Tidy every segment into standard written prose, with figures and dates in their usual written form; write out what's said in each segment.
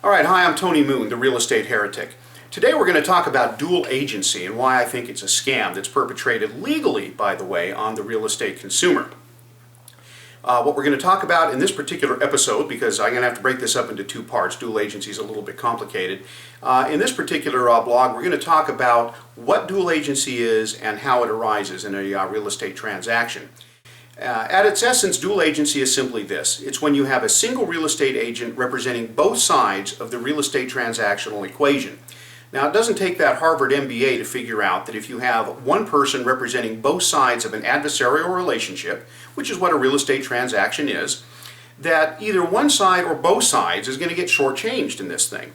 All right, hi, I'm Tony Moon, the Real Estate Heretic. Today we're going to talk about dual agency and why I think it's a scam that's perpetrated legally, by the way, on the real estate consumer. What we're going to talk about in this particular episode, because I'm going to have to break this up into two parts, dual agency is a little bit complicated. In this particular blog, we're going to talk about what dual agency is and how it arises in a real estate transaction. At its essence, dual agency is simply this. It's when you have a single real estate agent representing both sides of the real estate transactional equation. Now, it doesn't take that Harvard MBA to figure out that if you have one person representing both sides of an adversarial relationship, which is what a real estate transaction is, that either one side or both sides is going to get shortchanged in this thing.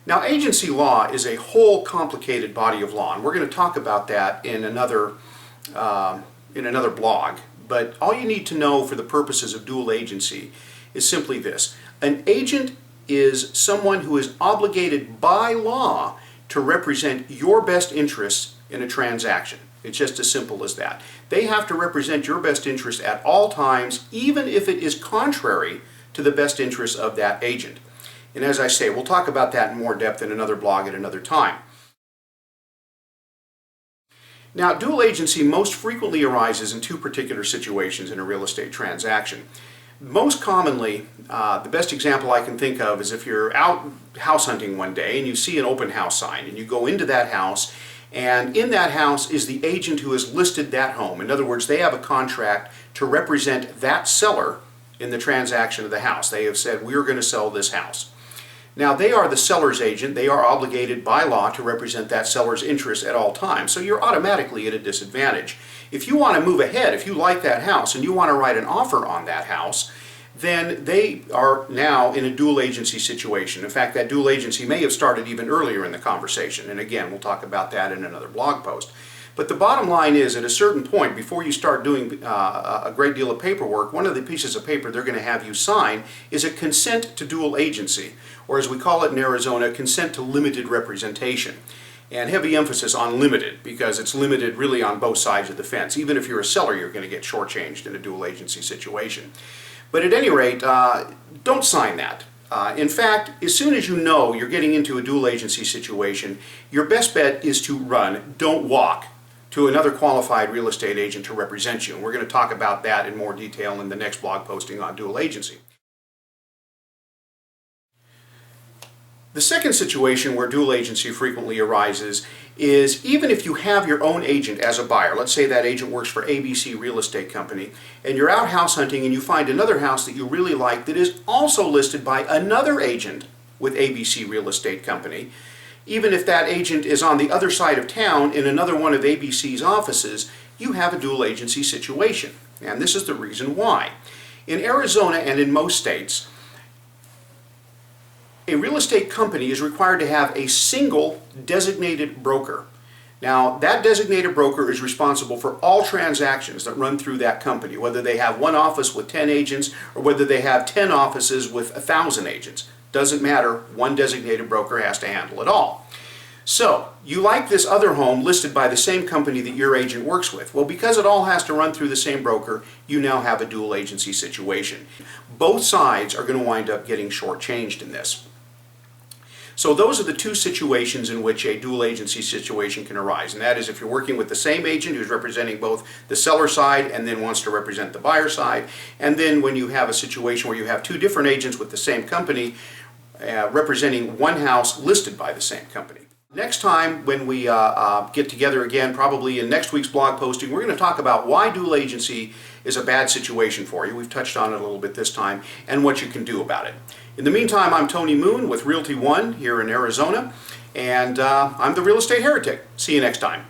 Now, agency law is a whole complicated body of law, and we're going to talk about that in another blog. But all you need to know for the purposes of dual agency is simply this. An agent is someone who is obligated by law to represent your best interests in a transaction. It's just as simple as that. They have to represent your best interest at all times, even if it is contrary to the best interests of that agent. And as I say, we'll talk about that in more depth in another blog at another time. Now, dual agency most frequently arises in two particular situations in a real estate transaction. Most commonly, the best example I can think of is if you're out house hunting one day and you see an open house sign and you go into that house, and in that house is the agent who has listed that home. In other words, they have a contract to represent that seller in the transaction of the house. They have said, we're going to sell this house. Now, they are the seller's agent. They are obligated by law to represent that seller's interests at all times. So you're automatically at a disadvantage. If you want to move ahead, if you like that house and you want to write an offer on that house, then they are now in a dual agency situation. In fact, that dual agency may have started even earlier in the conversation. And again, we'll talk about that in another blog post. But the bottom line is, at a certain point, before you start doing a great deal of paperwork, one of the pieces of paper they're going to have you sign is a consent to dual agency, or as we call it in Arizona, consent to limited representation. And heavy emphasis on limited, because it's limited really on both sides of the fence. Even if you're a seller, you're going to get shortchanged in a dual agency situation. But at any rate, don't sign that. In fact, as soon as you know you're getting into a dual agency situation, your best bet is to run, don't walk, to another qualified real estate agent to represent you. And we're going to talk about that in more detail in the next blog posting on dual agency. The second situation where dual agency frequently arises is even if you have your own agent as a buyer. Let's say that agent works for ABC Real Estate Company, and you're out house hunting and you find another house that you really like that is also listed by another agent with ABC Real Estate Company. Even if that agent is on the other side of town in another one of ABC's offices, you have a dual agency situation. And this is the reason why. In Arizona and in most states, a real estate company is required to have a single designated broker. Now, that designated broker is responsible for all transactions that run through that company, whether they have one office with 10 agents or whether they have 10 offices with 1,000 agents. Doesn't matter, one designated broker has to handle it all. So, you like this other home listed by the same company that your agent works with. Well, because it all has to run through the same broker, you now have a dual agency situation. Both sides are going to wind up getting shortchanged in this. So those are the two situations in which a dual agency situation can arise. And that is if you're working with the same agent who's representing both the seller side and then wants to represent the buyer side. And then when you have a situation where you have two different agents with the same company representing one house listed by the same company. Next time when we get together again, probably in next week's blog posting, we're going to talk about why dual agency is a bad situation for you. We've touched on it a little bit this time, and what you can do about it. In the meantime, I'm Tony Moon with Realty One here in Arizona, and I'm the Real Estate Heretic. See you next time.